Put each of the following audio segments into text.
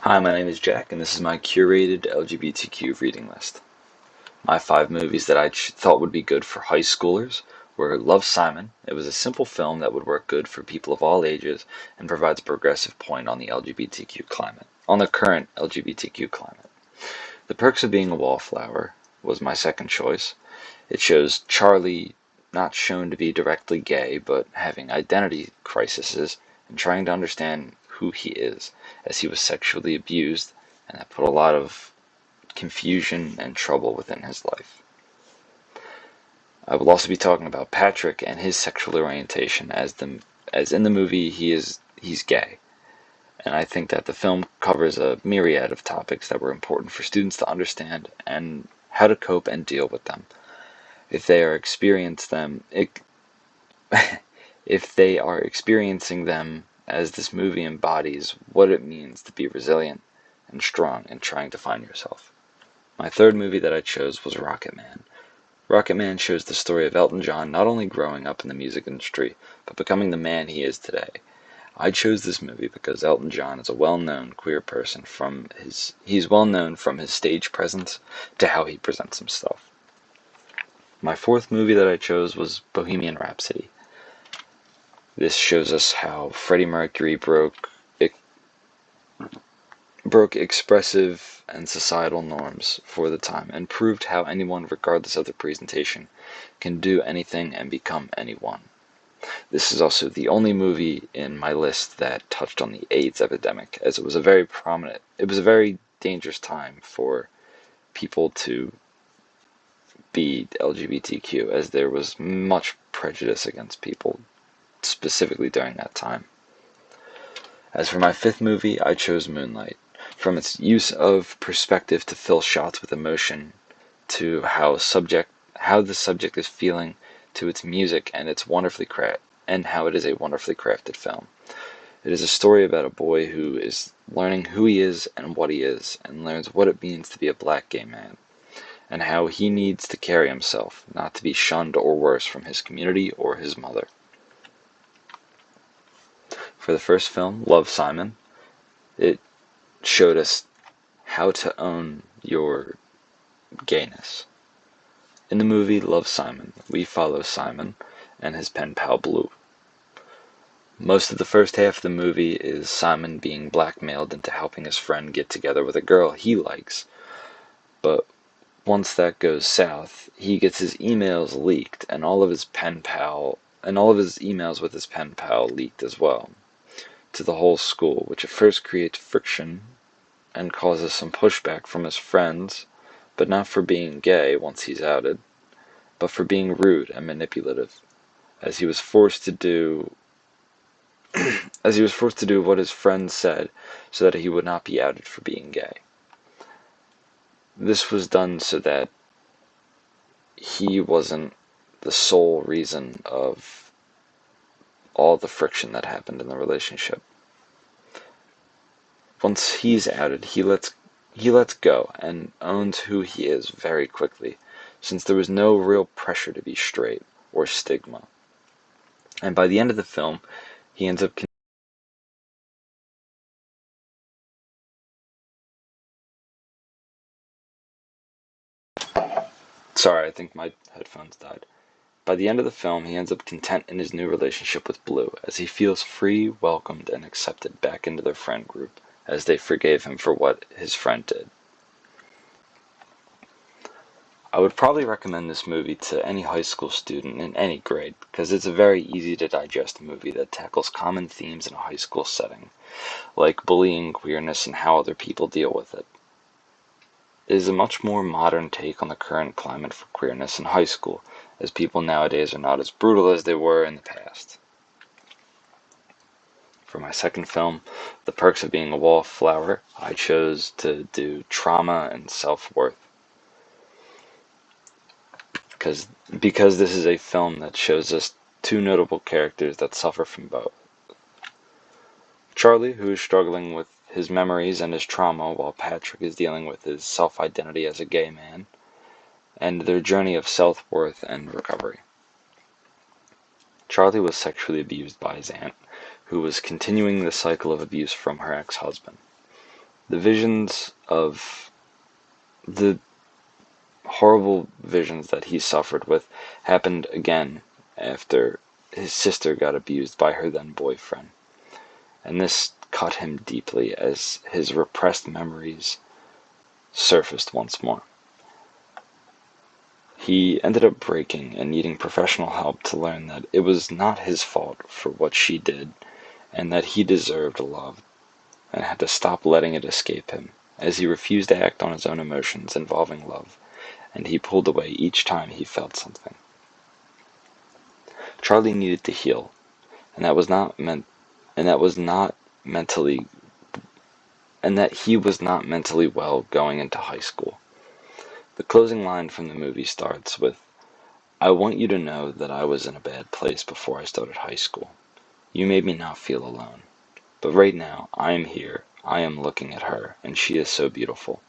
Hi, my name is Jack, and this is my curated LGBTQ reading list. My 5 movies that I thought would be good for high schoolers were Love, Simon. It was a simple film that would work good for people of all ages and provides a progressive point on the LGBTQ climate, on the current LGBTQ climate. The Perks of Being a Wallflower was my second choice. It shows Charlie not shown to be directly gay, but having identity crises and trying to understand who he is, as he was sexually abused, and that put a lot of confusion and trouble within his life. I will also be talking about Patrick and his sexual orientation, as in the movie he's gay. And I think that the film covers a myriad of topics that were important for students to understand and how to cope and deal with them. If they are experiencing them as this movie embodies what it means to be resilient and strong in trying to find yourself. My third movie that I chose was Rocketman. Rocketman shows the story of Elton John not only growing up in the music industry, but becoming the man he is today. I chose this movie because Elton John is a well-known queer person he's well known from his stage presence to how he presents himself. My fourth movie that I chose was Bohemian Rhapsody. This shows us how Freddie Mercury broke expressive and societal norms for the time and proved how anyone, regardless of their presentation, can do anything and become anyone. This is also the only movie in my list that touched on the AIDS epidemic, as it was a very dangerous time for people to be LGBTQ, as there was much prejudice against people, specifically during that time. As for my fifth movie, I chose Moonlight. From its use of perspective to fill shots with emotion, to how the subject is feeling, to its music and how it is a wonderfully crafted film. It is a story about a boy who is learning who he is and what he is, and learns what it means to be a black gay man, and how he needs to carry himself, not to be shunned or worse from his community or his mother. For the first film, Love, Simon, it showed us how to own your gayness. In the movie Love, Simon, we follow Simon and his pen pal Blue. Most of the first half of the movie is Simon being blackmailed into helping his friend get together with a girl he likes, but once that goes south, he gets his emails leaked and all of his emails with his pen pal leaked as well to the whole school, which at first creates friction and causes some pushback from his friends, but not for being gay once he's outed, but for being rude and manipulative, as he was forced to do what his friends said so that he would not be outed for being gay. This was done so that he wasn't the sole reason of all the friction that happened in the relationship. Once he's outed, he lets go and owns who he is very quickly, since there was no real pressure to be straight or stigma. And by the end of the film, he ends up Sorry, I think my headphones died. By the end of the film, he ends up content in his new relationship with Blue, as he feels free, welcomed, and accepted back into their friend group, as they forgave him for what his friend did. I would probably recommend this movie to any high school student in any grade, because it's a very easy to digest movie that tackles common themes in a high school setting, like bullying, queerness, and how other people deal with it. It is a much more modern take on the current climate for queerness in high school, as people nowadays are not as brutal as they were in the past. For my second film, The Perks of Being a Wallflower, I chose to do trauma and self-worth. Because this is a film that shows us two notable characters that suffer from both. Charlie, who is struggling with his memories and his trauma, while Patrick is dealing with his self-identity as a gay man, and their journey of self-worth and recovery. Charlie was sexually abused by his aunt, who was continuing the cycle of abuse from her ex-husband. The horrible visions that he suffered with happened again after his sister got abused by her then boyfriend. And this cut him deeply as his repressed memories surfaced once more. He ended up breaking and needing professional help to learn that it was not his fault for what she did, and that he deserved love, and had to stop letting it escape him, as he refused to act on his own emotions involving love, and he pulled away each time he felt something. Charlie needed to heal, and that he was not mentally well going into high school. The closing line from the movie starts with, "I want you to know that I was in a bad place before I started high school. You made me not feel alone. But right now, I am here, I am looking at her, and she is so beautiful.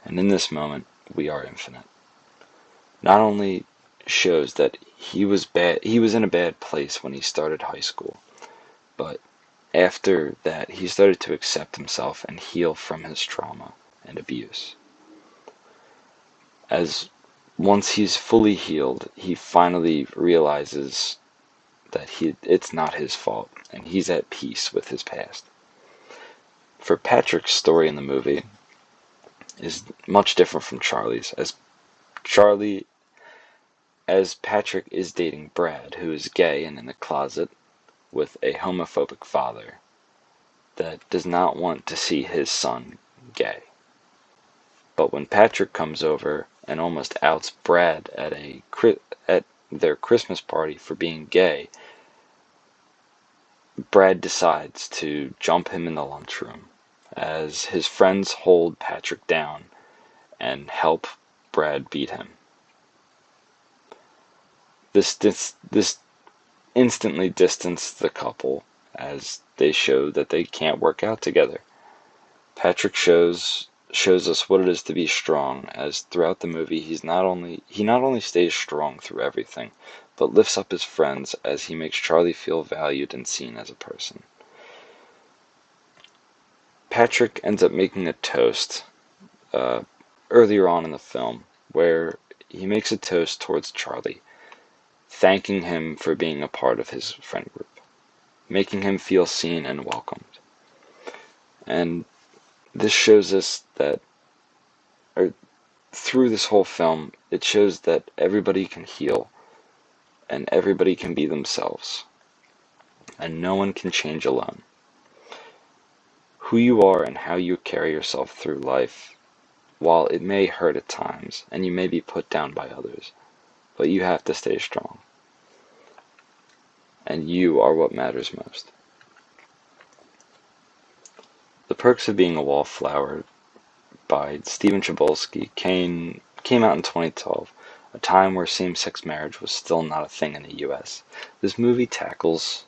And in this moment, we are infinite." Not only shows that he was in a bad place when he started high school, but after that, he started to accept himself and heal from his trauma and abuse. As once he's fully healed, he finally realizes that it's not his fault, and he's at peace with his past. For Patrick's story in the movie is much different from Charlie's, as Patrick is dating Brad, who is gay and in the closet with a homophobic father that does not want to see his son gay. But when Patrick comes over and almost outs Brad at their Christmas party for being gay, Brad decides to jump him in the lunchroom, as his friends hold Patrick down and help Brad beat him. This instantly distanced the couple, as they show that they can't work out together. Patrick shows us what it is to be strong, as throughout the movie he not only stays strong through everything, but lifts up his friends as he makes Charlie feel valued and seen as a person. Patrick ends up making a toast earlier on in the film, where he makes a toast towards Charlie, thanking him for being a part of his friend group, making him feel seen and welcomed. And this shows us that, through this whole film, it shows that everybody can heal, and everybody can be themselves, and no one can change alone. Who you are and how you carry yourself through life, while it may hurt at times, and you may be put down by others, but you have to stay strong. And you are what matters most. The Perks of Being a Wallflower by Stephen Chbosky came out in 2012, a time where same-sex marriage was still not a thing in the US. This movie tackles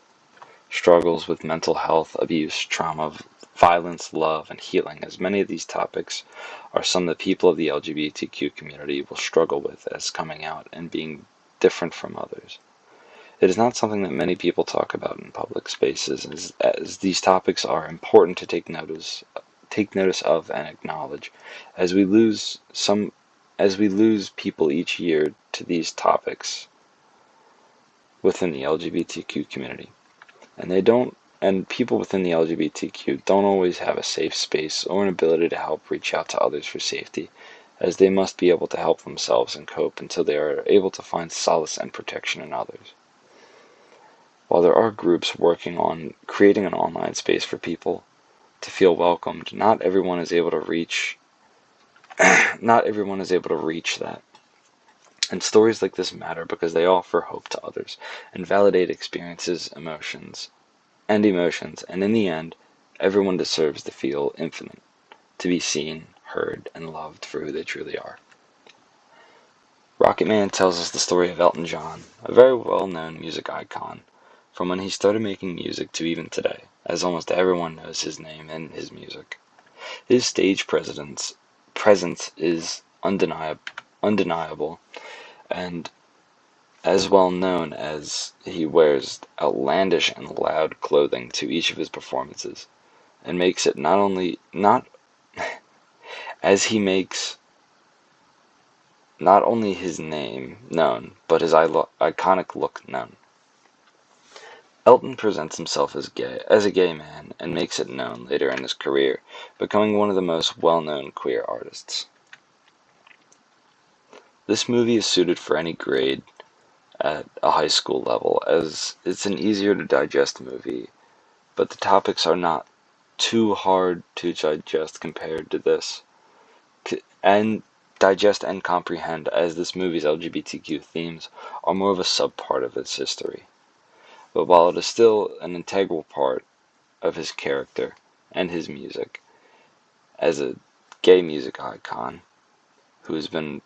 struggles with mental health, abuse, trauma, violence, love, and healing, as many of these topics are some that people of the LGBTQ community will struggle with as coming out and being different from others. It is not something that many people talk about in public spaces, as these topics are important to take notice of and acknowledge, as we lose people each year to these topics within the LGBTQ community. And people within the LGBTQ don't always have a safe space or an ability to help reach out to others for safety, as they must be able to help themselves and cope until they are able to find solace and protection in others. While there are groups working on creating an online space for people to feel welcomed, not everyone is able to reach that. And stories like this matter because they offer hope to others and validate experiences, emotions, and in the end, everyone deserves to feel infinite, to be seen, heard, and loved for who they truly are. Rocketman tells us the story of Elton John, a very well-known music icon, from when he started making music to even today, as almost everyone knows his name and his music. His stage presence is undeniable, and as well known as he wears outlandish and loud clothing to each of his performances, and makes it not as he makes not only his name known, but his iconic look known. Elton presents himself as a gay man, and makes it known later in his career, becoming one of the most well-known queer artists. This movie is suited for any grade at a high school level, as it's an easier to digest movie, but the topics are not too hard to digest compared to this, and digest and comprehend, as this movie's LGBTQ themes are more of a sub-part of its history. But while it is still an integral part of his character and his music, as a gay music icon who has been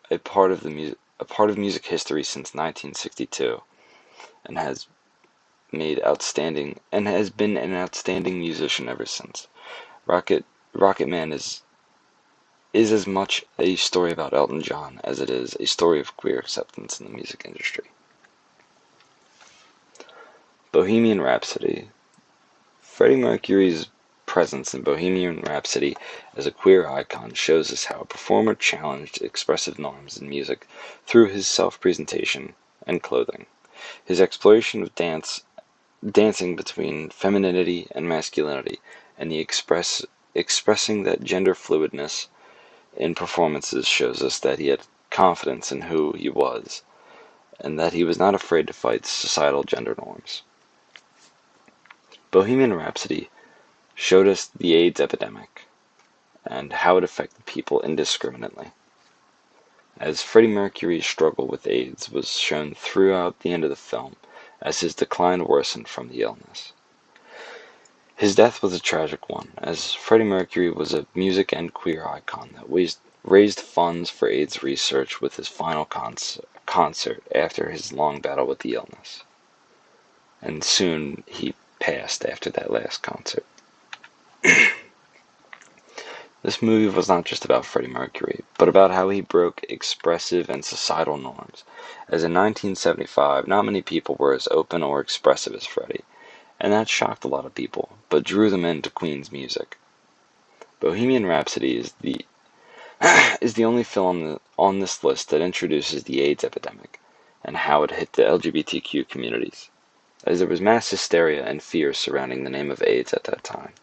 a part of music history since 1962, and has been an outstanding musician ever since. Rocketman is as much a story about Elton John as it is a story of queer acceptance in the music industry. Bohemian Rhapsody. Freddie Mercury's presence in Bohemian Rhapsody as a queer icon shows us how a performer challenged expressive norms in music through his self-presentation and clothing. His exploration of dancing between femininity and masculinity, and the expressing that gender fluidness in performances shows us that he had confidence in who he was, and that he was not afraid to fight societal gender norms. Bohemian Rhapsody showed us the AIDS epidemic and how it affected people indiscriminately, as Freddie Mercury's struggle with AIDS was shown throughout the end of the film as his decline worsened from the illness. His death was a tragic one, as Freddie Mercury was a music and queer icon that raised funds for AIDS research with his final concert after his long battle with the illness. And soon he passed after that last concert. This movie was not just about Freddie Mercury, but about how he broke expressive and societal norms, as in 1975 not many people were as open or expressive as Freddie, and that shocked a lot of people, but drew them into Queen's music. Bohemian Rhapsody is the only film on this list that introduces the AIDS epidemic, and how it hit the LGBTQ communities, as there was mass hysteria and fear surrounding the name of AIDS at that time.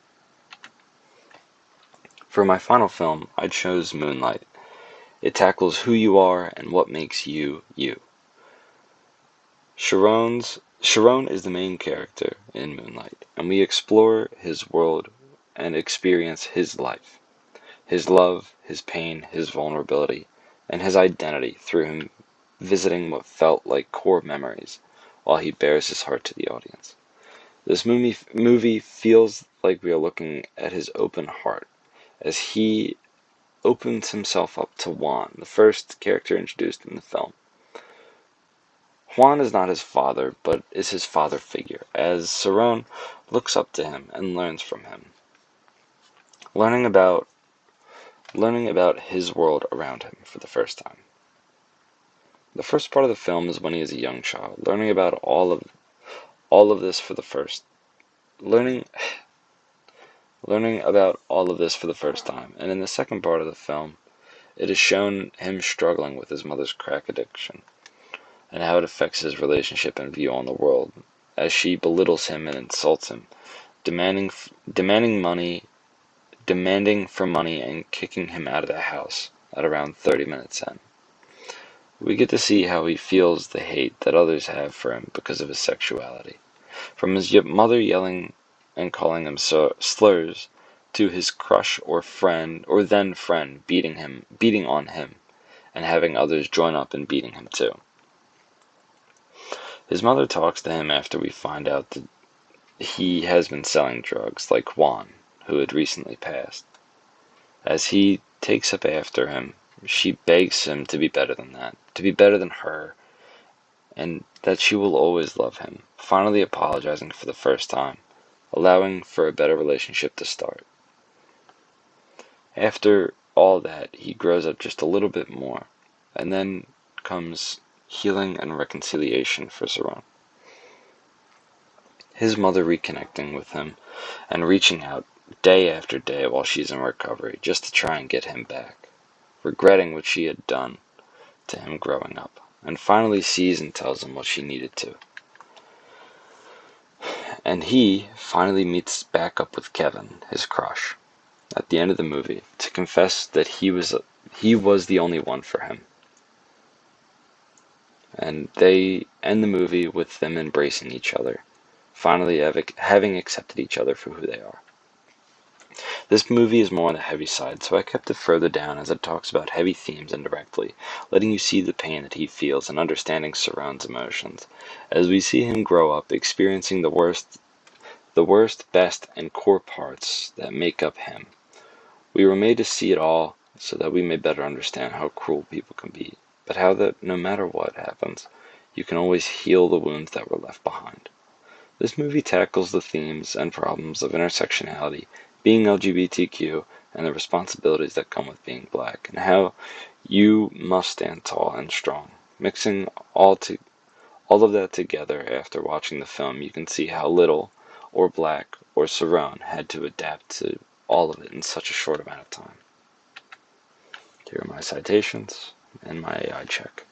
For my final film, I chose Moonlight. It tackles who you are and what makes you, you. Sharon is the main character in Moonlight, and we explore his world and experience his life, his love, his pain, his vulnerability, and his identity through him visiting what felt like core memories while he bares his heart to the audience. This movie feels like we are looking at his open heart, as he opens himself up to Juan, the first character introduced in the film. Juan is not his father, but is his father figure, as Sharon looks up to him and learns from him, learning about his world around him for the first time. The first part of the film is when he is a young child, learning about all of this for the first time, and in the second part of the film, it is shown him struggling with his mother's crack addiction, and how it affects his relationship and view on the world, as she belittles him and insults him, demanding for money and kicking him out of the house at around 30 minutes in. We get to see how he feels the hate that others have for him because of his sexuality, from his mother yelling and calling him slurs, to his crush or then friend beating on him, and having others join up in beating him too. His mother talks to him after we find out that he has been selling drugs, like Juan, who had recently passed. As he takes up after him, she begs him to be better than that, to be better than her, and that she will always love him, finally apologizing for the first time, allowing for a better relationship to start. After all that, he grows up just a little bit more, and then comes healing and reconciliation for Sharon. his mother reconnecting with him and reaching out day after day while she's in recovery just to try and get him back, regretting what she had done to him growing up, and finally sees and tells him what she needed to. And he finally meets back up with Kevin, his crush, at the end of the movie to confess that he was the only one for him. And they end the movie with them embracing each other, finally having accepted each other for who they are. This movie is more on the heavy side, so I kept it further down as it talks about heavy themes indirectly, letting you see the pain that he feels and understanding Saron's emotions, as we see him grow up, experiencing the worst, best, and core parts that make up him. We were made to see it all so that we may better understand how cruel people can be, but how that no matter what happens, you can always heal the wounds that were left behind. This movie tackles the themes and problems of intersectionality, being LGBTQ, and the responsibilities that come with being black, and how you must stand tall and strong. Mixing all of that together after watching the film, you can see how little, or Black, or Saron had to adapt to all of it in such a short amount of time. Here are my citations and my AI check.